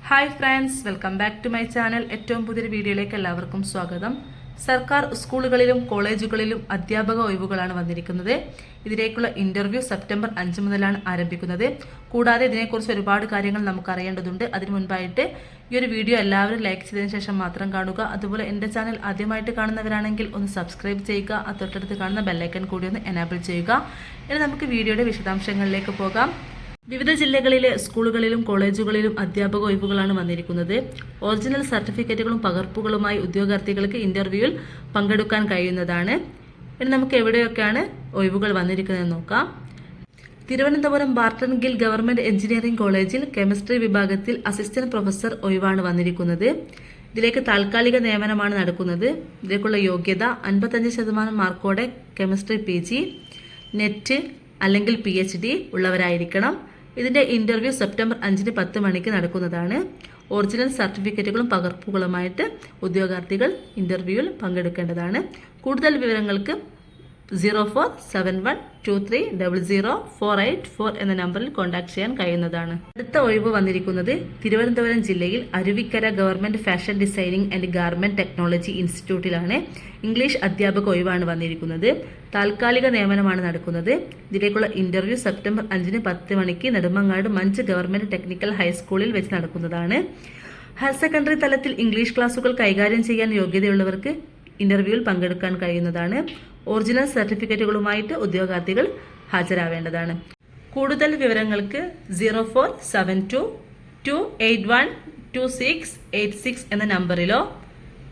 Hi friends, welcome back to my channel. ഏറ്റവും പുതിയൊരു വീഡിയോയിലേക്ക് എല്ലാവർക്കും സ്വാഗതം. സർക്കാർ സ്കൂളുകളിലും കോളേജുകളിലും അധ്യാപക ഒഴിവുകളാണ് വന്നിരിക്കുന്നത്. ഇതിലേക്കുള്ള ഇന്റർവ്യൂ സെപ്റ്റംബർ 5 മുതലാണ് ആരംഭിക്കുന്നത്. കൂടാതെ ഇതിനെക്കുറിച്ച് ഒരുപാട് കാര്യങ്ങൾ നമുക്ക് അറിയേണ്ടതുണ്ട്. അതിനു മുൻപായിട്ട് ഈ ഒരു വീഡിയോ എല്ലാവരും ലൈക്ക് ചെയ്തതിനു ശേഷം മാത്രം കാണുക. അതുപോലെ എൻ്റെ ചാനൽ ആദ്യമായിട്ട് കാണുന്നവരാണെങ്കിൽ ഒന്ന് സബ്സ്ക്രൈബ് ചെയ്യുക. തൊട്ടടുത്ത് കാണുന്ന ബെല്ലൈക്കൺ കൂടി ഒന്ന് എനാബിൾ ചെയ്യുക. ഇനി നമുക്ക് വീഡിയോയുടെ വിശദാംശങ്ങളിലേക്ക് പോകാം. വിവിധ ജില്ലകളിലെ സ്കൂളുകളിലും കോളേജുകളിലും അധ്യാപക ഒഴിവുകളാണ് വന്നിരിക്കുന്നത്. ഒറിജിനൽ സർട്ടിഫിക്കറ്റുകളും പകർപ്പുകളുമായി ഉദ്യോഗാർത്ഥികൾക്ക് ഇന്റർവ്യൂവിൽ പങ്കെടുക്കാൻ കഴിയുന്നതാണ്. ഇനി നമുക്ക് എവിടെയൊക്കെയാണ് ഒഴിവുകൾ വന്നിരിക്കുന്നതെന്ന് നോക്കാം. Thiruvananthapuram Barton Gill government engineering കോളേജിൽ കെമിസ്ട്രി വിഭാഗത്തിൽ അസിസ്റ്റന്റ് പ്രൊഫസർ ഒഴിവാണ് വന്നിരിക്കുന്നത്. ഇതിലേക്ക് താൽക്കാലിക നിയമനമാണ് നടക്കുന്നത്. ഇതിലേക്കുള്ള യോഗ്യത 55% മാർക്കോടെ കെമിസ്ട്രി PG, നെറ്റ് അല്ലെങ്കിൽ PhD ഉള്ളവരായിരിക്കണം. ഇതിന്റെ ഇന്റർവ്യൂ സെപ്റ്റംബർ 5 10 മണിക്ക് നടക്കുന്നതാണ്. ഒറിജിനൽ സർട്ടിഫിക്കറ്റുകളും പകർപ്പുകളുമായിട്ട് ഉദ്യോഗാർത്ഥികൾ ഇന്റർവ്യൂവിൽ പങ്കെടുക്കേണ്ടതാണ്. കൂടുതൽ വിവരങ്ങൾക്ക് 047123000484 എന്ന നമ്പറിൽ കോൺടാക്ട് ചെയ്യാൻ കഴിയുന്നതാണ്. അടുത്ത ഒഴിവ് വന്നിരിക്കുന്നത് തിരുവനന്തപുരം ജില്ലയിൽ Aruvikkara government fashion designing and garment technology ഇൻസ്റ്റിറ്റ്യൂട്ടിലാണ്. ഇംഗ്ലീഷ് അധ്യാപക ഒഴിവാണ് വന്നിരിക്കുന്നത്. താൽക്കാലിക നിയമനമാണ് നടക്കുന്നത്. ഇതിലേക്കുള്ള ഇന്റർവ്യൂ സെപ്റ്റംബർ 5 10 മണിക്ക് നെടുമങ്ങാട് മഞ്ച് ഗവൺമെന്റ് ടെക്നിക്കൽ ഹൈസ്കൂളിൽ വെച്ച് നടക്കുന്നതാണ്. ഹയർ സെക്കൻഡറി തലത്തിൽ ഇംഗ്ലീഷ് ക്ലാസുകൾ കൈകാര്യം ചെയ്യാൻ യോഗ്യതയുള്ളവർക്ക് ഇന്റർവ്യൂവിൽ പങ്കെടുക്കാൻ കഴിയുന്നതാണ്. ഒറിജിനൽ സർട്ടിഫിക്കറ്റുകളുമായിട്ട് ഉദ്യോഗാർത്ഥികൾ ഹാജരാവേണ്ടതാണ്. കൂടുതൽ വിവരങ്ങൾക്ക് 047228128686 എന്ന നമ്പറിലോ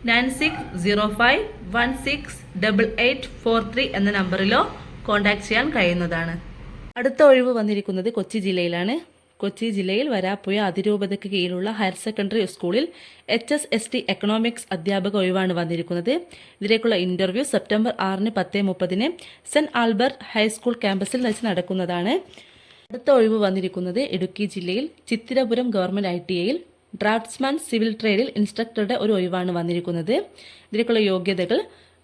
9605168843 എന്ന നമ്പറിലോ കോൺടാക്ട് ചെയ്യാൻ കഴിയുന്നതാണ്. അടുത്ത ഒഴിവ് വന്നിരിക്കുന്നത് കൊച്ചി ജില്ലയിലാണ്. കൊച്ചി ജില്ലയിൽ വരാപ്പുഴ അതിരൂപതയ്ക്ക് കീഴിലുള്ള ഹയർ സെക്കൻഡറി സ്കൂളിൽ HSST എക്കണോമിക്സ് അധ്യാപക ഒഴിവാണ് വന്നിരിക്കുന്നത്. ഇതിലേക്കുള്ള interview September 6 10:30 saint Albert high school ക്യാമ്പസിൽ വെച്ച് നടക്കുന്നതാണ്. അടുത്ത ഒഴിവ് വന്നിരിക്കുന്നത് ഇടുക്കി ജില്ലയിൽ ചിത്തിരപുരം ഗവൺമെന്റ് ITIയിൽ ഡ്രാഫ്റ്റ്സ്മാൻ സിവിൽ ട്രേഡിൽ ഇൻസ്ട്രക്ടറുടെ ഒരു ഒഴിവാണ് വന്നിരിക്കുന്നത്. ഇതിലേക്കുള്ള യോഗ്യതകൾ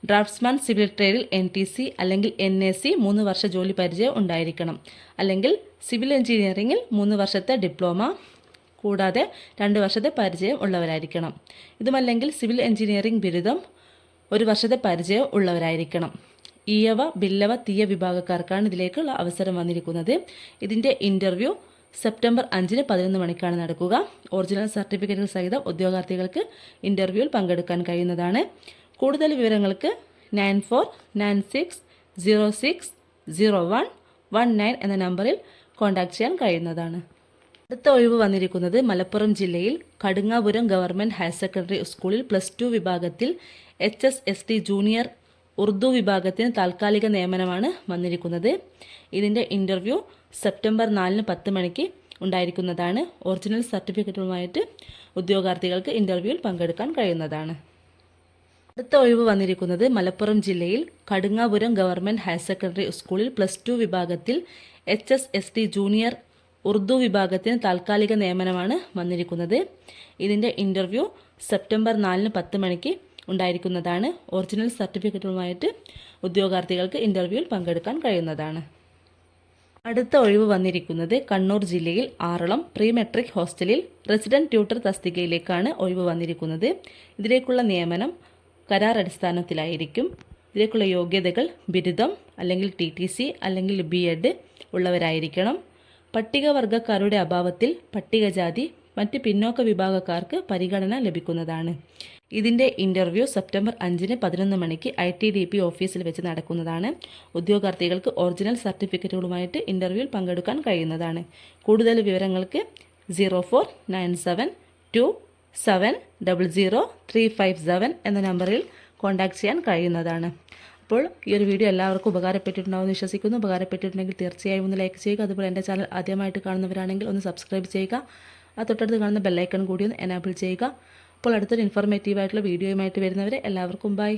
ഡ്രാഫ്റ്റ്സ്മാൻ സിവിൽ ട്രേഡിൽ NTC അല്ലെങ്കിൽ NAC 3 വർഷ ജോലി പരിചയം ഉണ്ടായിരിക്കണം. അല്ലെങ്കിൽ സിവിൽ എഞ്ചിനീയറിംഗിൽ 3 വർഷത്തെ ഡിപ്ലോമ കൂടാതെ 2 വർഷത്തെ പരിചയം ഉള്ളവരായിരിക്കണം. ഇതുമല്ലെങ്കിൽ സിവിൽ എഞ്ചിനീയറിംഗ് ബിരുദം 1 വർഷത്തെ പരിചയം ഉള്ളവരായിരിക്കണം. ഈയവ ബില്ലവ തീയ വിഭാഗക്കാർക്കാണ് ഇതിലേക്കുള്ള അവസരം വന്നിരിക്കുന്നത്. ഇതിൻ്റെ ഇന്റർവ്യൂ സെപ്റ്റംബർ 5 11 മണിക്കാണ് നടക്കുക. ഒറിജിനൽ സർട്ടിഫിക്കറ്റുകൾ സഹിതം ഉദ്യോഗാർത്ഥികൾക്ക് ഇന്റർവ്യൂവിൽ പങ്കെടുക്കാൻ കഴിയുന്നതാണ്. കൂടുതൽ വിവരങ്ങൾക്ക് 9496060119 എന്ന നമ്പറിൽ കോൺടാക്ട് ചെയ്യാൻ കഴിയുന്നതാണ്. അടുത്ത ഒഴിവ് വന്നിരിക്കുന്നത് മലപ്പുറം ജില്ലയിൽ കടുങ്ങാപുരം ഗവൺമെന്റ് ഹയർ സെക്കൻഡറി സ്കൂളിൽ +2 വിഭാഗത്തിൽ HSST ജൂനിയർ ഉറുദു വിഭാഗത്തിന് താൽക്കാലിക നിയമനമാണ് വന്നിരിക്കുന്നത്. ഇതിൻ്റെ ഇന്റർവ്യൂ സെപ്റ്റംബർ 4 10 മണിക്ക് ഉണ്ടായിരിക്കുന്നതാണ്. ഒറിജിനൽ സർട്ടിഫിക്കറ്റുമായിട്ട് ഉദ്യോഗാർത്ഥികൾക്ക് ഇന്റർവ്യൂവിൽ പങ്കെടുക്കാൻ കഴിയുന്നതാണ്. അടുത്ത ഒഴിവ് വന്നിരിക്കുന്നത് മലപ്പുറം ജില്ലയിൽ കടുങ്ങാപുരം ഗവൺമെന്റ് ഹയർ സെക്കൻഡറി സ്കൂളിൽ +2 വിഭാഗത്തിൽ HSST ജൂനിയർ ഉറുദു വിഭാഗത്തിന് താൽക്കാലിക നിയമനമാണ് വന്നിരിക്കുന്നത്. ഇതിൻ്റെ ഇന്റർവ്യൂ സെപ്റ്റംബർ 4 10 മണിക്ക് ഉണ്ടായിരിക്കുന്നതാണ്. ഒറിജിനൽ സർട്ടിഫിക്കറ്റുമായിട്ട് ഉദ്യോഗാർത്ഥികൾക്ക് ഇന്റർവ്യൂവിൽ പങ്കെടുക്കാൻ കഴിയുന്നതാണ്. അടുത്ത ഒഴിവ് വന്നിരിക്കുന്നത് കണ്ണൂർ ജില്ലയിൽ ആറളം പ്രീ മെട്രിക് ഹോസ്റ്റലിൽ റെസിഡന്റ് ട്യൂട്ടർ തസ്തികയിലേക്കാണ് ഒഴിവ് വന്നിരിക്കുന്നത്. ഇതിലേക്കുള്ള നിയമനം കരാർ അടിസ്ഥാനത്തിലായിരിക്കും. ഇതിലേക്കുള്ള യോഗ്യതകൾ ബിരുദം അല്ലെങ്കിൽ TTC അല്ലെങ്കിൽ B.Ed ഉള്ളവരായിരിക്കണം. പട്ടികവർഗക്കാരുടെ അഭാവത്തിൽ പട്ടികജാതി മറ്റ് പിന്നോക്ക വിഭാഗക്കാർക്ക് പരിഗണന ലഭിക്കുന്നതാണ്. ഇതിൻ്റെ ഇന്റർവ്യൂ സെപ്റ്റംബർ 5 11 മണിക്ക് ITDP ഓഫീസിൽ വെച്ച് നടക്കുന്നതാണ്. ഉദ്യോഗാർത്ഥികൾക്ക് ഒറിജിനൽ സർട്ടിഫിക്കറ്റുകളുമായിട്ട് ഇന്റർവ്യൂവിൽ പങ്കെടുക്കാൻ കഴിയുന്നതാണ്. കൂടുതൽ വിവരങ്ങൾക്ക് 0497200357 എന്ന നമ്പറിൽ കോൺടാക്ട് ചെയ്യാൻ കഴിയുന്നതാണ്. അപ്പോൾ ഈ ഒരു വീഡിയോ എല്ലാവർക്കും ഉപകാരപ്പെട്ടിട്ടുണ്ടാവുമെന്ന് വിശ്വസിക്കുന്നു. ഉപകാരപ്പെട്ടിട്ടുണ്ടെങ്കിൽ തീർച്ചയായും ഒന്ന് ലൈക്ക് ചെയ്യുക. അതുപോലെ എൻ്റെ ചാനൽ ആദ്യമായിട്ട് കാണുന്നവരാണെങ്കിൽ ഒന്ന് സബ്സ്ക്രൈബ് ചെയ്യുക. തൊട്ടടുത്ത് കാണുന്ന ബെല്ലൈക്കൺ കൂടി ഒന്ന് എനാബിൾ ചെയ്യുക. അപ്പോൾ അടുത്തൊരു ഇൻഫോർമേറ്റീവായിട്ടുള്ള വീഡിയോയുമായിട്ട് വരുന്നവരെ എല്ലാവർക്കും ബൈ.